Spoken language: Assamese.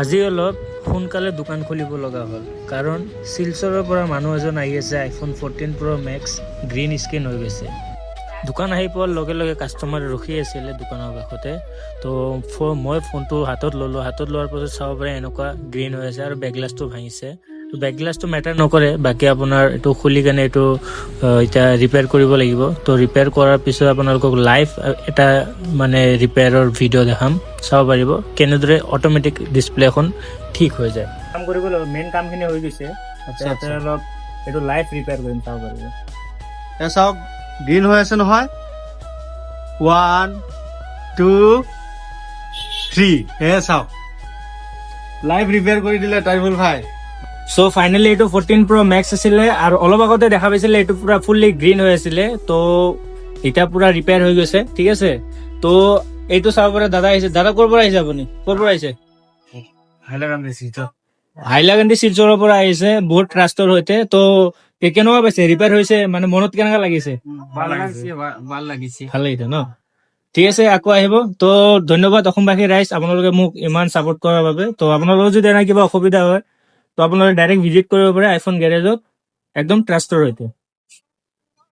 আজি অলপ সোনকালে দোকান খুলিব লগা হ'ল কাৰণ শিলচৰৰ পৰা মানুহ এজন আহি আছে iPhone 14 Pro Max green screen হৈ গৈছে। দোকান আহি পোৱাৰ লগে লগে কাষ্টমাৰ ৰখি আছিলে দোকানৰ কাষতে। তো মই ফোনটো হাতত ল'লোঁ, হাতত লোৱাৰ পাছত চাব পাৰে এনেকুৱা গ্ৰীণ হৈ আছে আৰু বেকগ্লাছটো ভাঙিছে। তো বেকগ্লাছটো মেটাৰ নকৰে, বাকী আপোনাৰ এইটো খুলি কেনে এইটো এতিয়া ৰিপেয়াৰ কৰিব লাগিব। তো ৰিপেয়াৰ কৰাৰ পিছত আপোনালোকক লাইভ এটা মানে ৰিপেয়াৰৰ ভিডিঅ' দেখাম, চাব পাৰিব কেনেদৰে অট'মেটিক ডিছপ্লে এখন ঠিক হৈ যায়। কাম কৰিব লাগিব, মেইন কামখিনি হৈ গৈছে। আচ্ছা। অলপ এইটো লাইভ ৰিপেয়াৰ কৰিম, চাব পাৰিব। এ চাওক গ্ৰীণ হৈ আছে নহয়। 1 2 3 চাওক লাইভ ৰিপেয়াৰ কৰি দিলে টাইবুল ভাই। চ' ফাইনেলি এইটো 14 Pro Max আছিলে আৰু অলপ আগতে দেখা পাইছিলে এইটো পুৰা ফুল্লি গ্ৰীণ হৈ আছিলে। তো এতিয়া পুৰা ৰিপেয়াৰ হৈ গৈছে, ঠিক আছে। তো এইটো চাব পাৰে দাদা আহিছে। দাদা ক'ৰ পৰা আহিছে আপুনি? ক'ৰ পৰা আহিছে? হাইলাকান্দি শিলচৰৰ পৰা আহিছে, বহুত ট্ৰাষ্টৰ সৈতে। তো কেনেকুৱা পাইছে? ৰিপেয়াৰ হৈছে মানে মনত কেনেকুৱা লাগিছে? ভাল লাগিছে। ভাল লাগিছে ন? ঠিক আছে, আকৌ আহিব। তো ধন্যবাদ অসমবাসী ৰাইজ, আপোনালোকে মোক ইমান ছাপোৰ্ট কৰাৰ বাবে। তো আপোনালোকৰ যদি এনে কিবা অসুবিধা হয় তো আপোনালোকে ডাইৰেক্ট ভিজিট কৰিব পাৰে আইফোন গেৰেজত, একদম ট্ৰাষ্টৰ সৈতে।